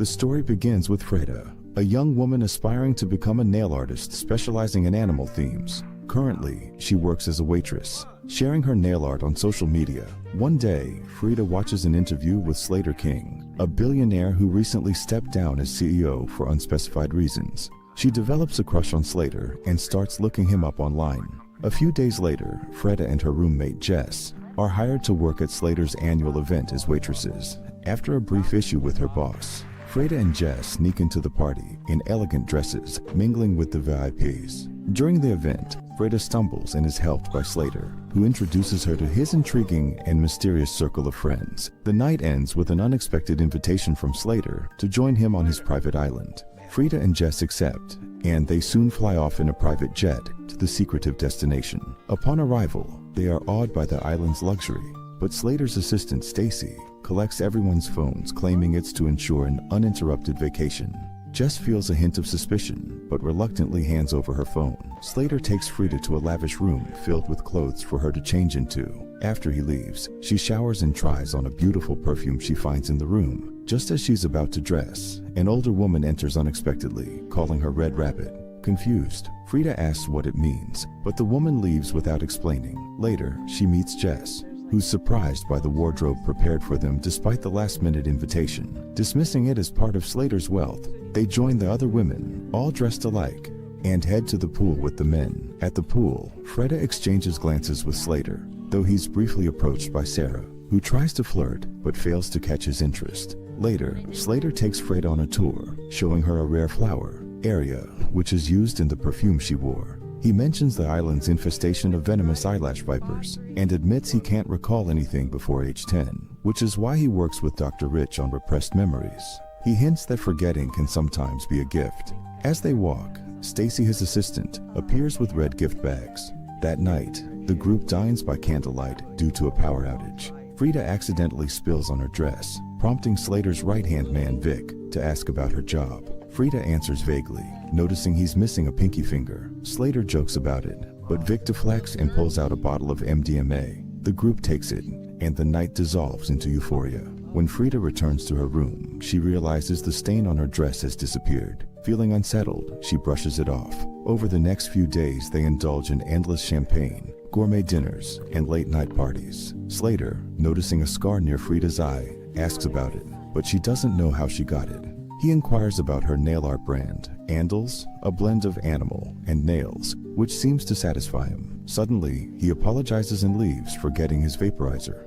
The story begins with Freda, a young woman aspiring to become a nail artist specializing in animal themes. Currently, she works as a waitress, sharing her nail art on social media. One day, Freda watches an interview with Slater King, a billionaire who recently stepped down as CEO for unspecified reasons. She develops a crush on Slater and starts looking him up online. A few days later, Freda and her roommate Jess are hired to work at Slater's annual event as waitresses. After a brief issue with her boss, Freda and Jess sneak into the party in elegant dresses, mingling with the VIPs. During the event, Freda stumbles and is helped by Slater, who introduces her to his intriguing and mysterious circle of friends. The night ends with an unexpected invitation from Slater to join him on his private island. Freda and Jess accept, and they soon fly off in a private jet to the secretive destination. Upon arrival, they are awed by the island's luxury, but Slater's assistant Stacy collects everyone's phones, claiming it's to ensure an uninterrupted vacation. Jess feels a hint of suspicion, but reluctantly hands over her phone. Slater takes Freda to a lavish room filled with clothes for her to change into. After he leaves, she showers and tries on a beautiful perfume she finds in the room. Just as she's about to dress, an older woman enters unexpectedly, calling her Red Rabbit. Confused, Freda asks what it means, but the woman leaves without explaining. Later, she meets Jess, who's surprised by the wardrobe prepared for them despite the last-minute invitation. Dismissing it as part of Slater's wealth, they join the other women, all dressed alike, and head to the pool with the men. At the pool, Freda exchanges glances with Slater, though he's briefly approached by Sarah, who tries to flirt but fails to catch his interest. Later, Slater takes Freda on a tour, showing her a rare flower, Area, which is used in the perfume she wore. He mentions the island's infestation of venomous eyelash vipers and admits he can't recall anything before age 10, which is why he works with Dr. Rich on repressed memories. He hints that forgetting can sometimes be a gift. As they walk, Stacy, his assistant, appears with red gift bags. That night, the group dines by candlelight due to a power outage. Freda accidentally spills on her dress, prompting Slater's right-hand man Vic to ask about her job. Freda answers vaguely, noticing he's missing a pinky finger. Slater jokes about it, but Vic deflects and pulls out a bottle of MDMA. The group takes it, and the night dissolves into euphoria. When Freda returns to her room, she realizes the stain on her dress has disappeared. Feeling unsettled, she brushes it off. Over the next few days, they indulge in endless champagne, gourmet dinners, and late-night parties. Slater, noticing a scar near Freda's eye, asks about it, but she doesn't know how she got it. He inquires about her nail art brand, Andals, a blend of animal and nails, which seems to satisfy him. Suddenly, he apologizes and leaves, forgetting his vaporizer.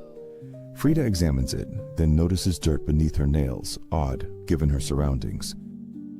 Freda examines it, then notices dirt beneath her nails, odd given her surroundings.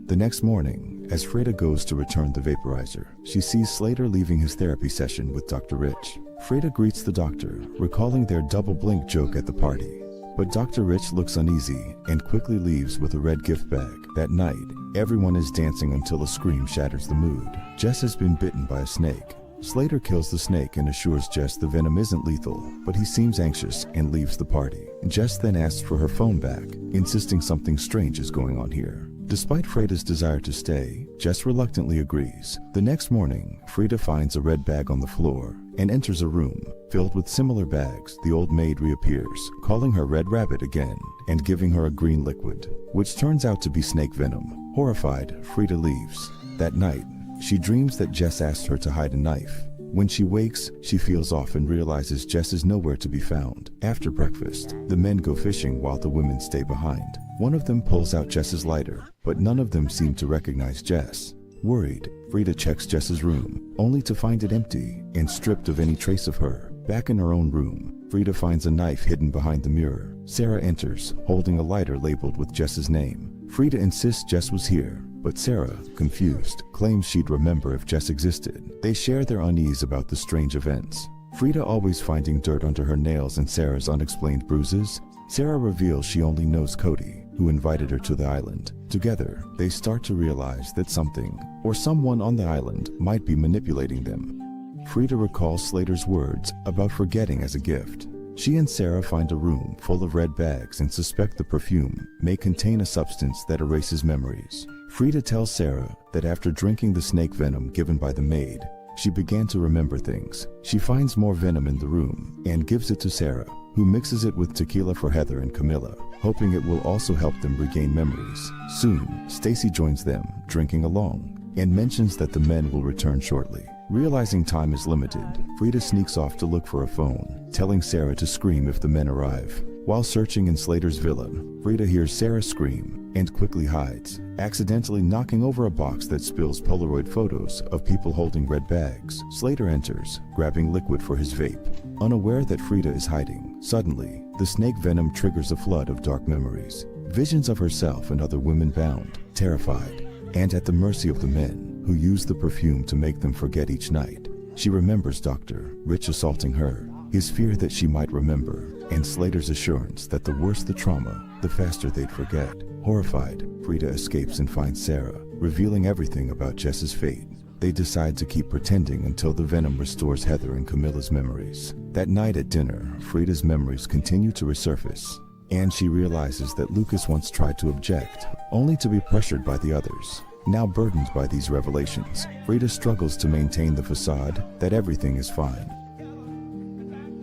The next morning, as Freda goes to return the vaporizer, she sees Slater leaving his therapy session with Dr. Rich. Freda greets the doctor, recalling their double blink joke at the party. But Dr. Rich looks uneasy and quickly leaves with a red gift bag. That night, everyone is dancing until a scream shatters the mood. Jess has been bitten by a snake. Slater kills the snake and assures Jess the venom isn't lethal, but he seems anxious and leaves the party. Jess then asks for her phone back, insisting something strange is going on here. Despite Freda's desire to stay, Jess reluctantly agrees. The next morning, Freda finds a red bag on the floor and enters a room filled with similar bags. The old maid reappears, calling her Red Rabbit again and giving her a green liquid, which turns out to be snake venom. Horrified, Freda leaves. That night, she dreams that Jess asked her to hide a knife. When she wakes, she feels off and realizes Jess is nowhere to be found. After breakfast, the men go fishing while the women stay behind. One of them pulls out Jess's lighter, but none of them seem to recognize Jess. Worried, Freda checks Jess's room, only to find it empty and stripped of any trace of her. Back in her own room, Freda finds a knife hidden behind the mirror. Sarah enters, holding a lighter labeled with Jess's name. Freda insists Jess was here, but Sarah, confused, claims she'd remember if Jess existed. They share their unease about the strange events. Freda always finding dirt under her nails and Sarah's unexplained bruises. Sarah reveals she only knows Cody, who invited her to the island. Together, they start to realize that something, or someone on the island, might be manipulating them. Freda recalls Slater's words about forgetting as a gift. She and Sarah find a room full of red bags and suspect the perfume may contain a substance that erases memories. Freda tells Sarah that after drinking the snake venom given by the maid, she began to remember things. She finds more venom in the room and gives it to Sarah, who mixes it with tequila for Heather and Camilla, hoping it will also help them regain memories. Soon, Stacy joins them, drinking along, and mentions that the men will return shortly. Realizing time is limited, Frida sneaks off to look for a phone, telling Sarah to scream if the men arrive. While searching in Slater's villa, Frida hears Sarah scream and quickly hides, accidentally knocking over a box that spills Polaroid photos of people holding red bags. Slater enters, grabbing liquid for his vape, unaware that Frida is hiding. Suddenly, the snake venom triggers a flood of dark memories. Visions of herself and other women bound, terrified, and at the mercy of the men, who use the perfume to make them forget each night. She remembers Dr. Rich assaulting her, his fear that she might remember, and Slater's assurance that the worse the trauma, the faster they'd forget. Horrified, Frida escapes and finds Sarah, revealing everything about Jess's fate. They decide to keep pretending until the venom restores Heather and Camilla's memories. That night at dinner, Frida's memories continue to resurface, and she realizes that Lucas once tried to object, only to be pressured by the others. Now burdened by these revelations, Frida struggles to maintain the facade that everything is fine.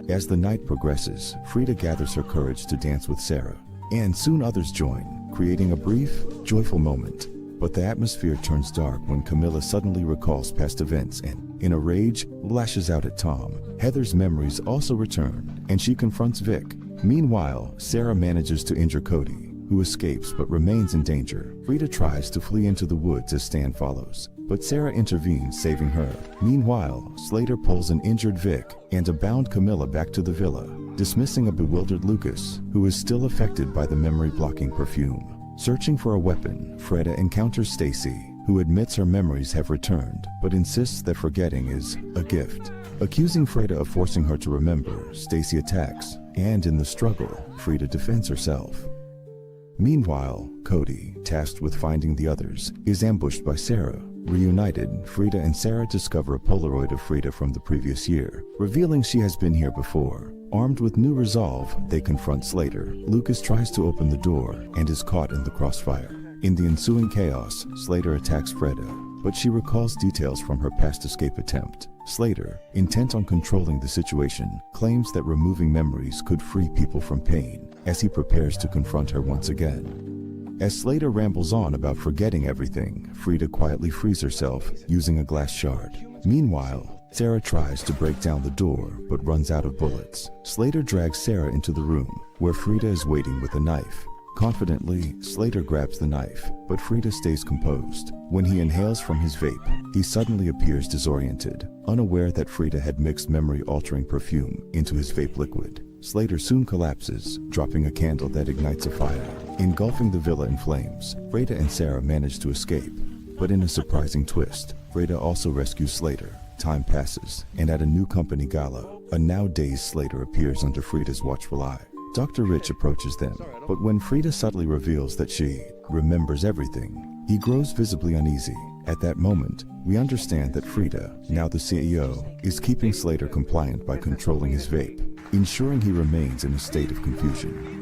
As the night progresses, Frida gathers her courage to dance with Sarah, and soon others join, creating a brief, joyful moment. But the atmosphere turns dark when Camilla suddenly recalls past events and, in a rage, lashes out at Tom. Heather's memories also return, and she confronts Vic. Meanwhile, Sarah manages to injure Cody, who escapes but remains in danger. Frida tries to flee into the woods as Stan follows, but Sarah intervenes, saving her. Meanwhile, Slater pulls an injured Vic and a bound Camilla back to the villa, dismissing a bewildered Lucas, who is still affected by the memory-blocking perfume. Searching for a weapon, Frida encounters Stacy, who admits her memories have returned, but insists that forgetting is a gift. Accusing Frida of forcing her to remember, Stacy attacks, and in the struggle, Frida defends herself. Meanwhile, Cody, tasked with finding the others, is ambushed by Sarah. Reunited, Frida and Sarah discover a Polaroid of Frida from the previous year, revealing she has been here before. Armed with new resolve, they confront Slater. Lucas tries to open the door and is caught in the crossfire. In the ensuing chaos, Slater attacks Frida, but she recalls details from her past escape attempt. Slater, intent on controlling the situation, claims that removing memories could free people from pain, as he prepares to confront her once again. As Slater rambles on about forgetting everything, Frida quietly frees herself using a glass shard. Meanwhile, Sarah tries to break down the door but runs out of bullets. Slater drags Sarah into the room, where Frida is waiting with a knife. Confidently, Slater grabs the knife, but Frida stays composed. When he inhales from his vape, he suddenly appears disoriented, unaware that Frida had mixed memory-altering perfume into his vape liquid. Slater soon collapses, dropping a candle that ignites a fire, engulfing the villa in flames. Frida and Sarah manage to escape, but in a surprising twist, Frida also rescues Slater. Time passes, and at a new company gala, a now-dazed Slater appears under Frida's watchful eye. Dr. Rich approaches them, but when Frida subtly reveals that she remembers everything, he grows visibly uneasy. At that moment, we understand that Frida, now the CEO, is keeping Slater compliant by controlling his vape, ensuring he remains in a state of confusion.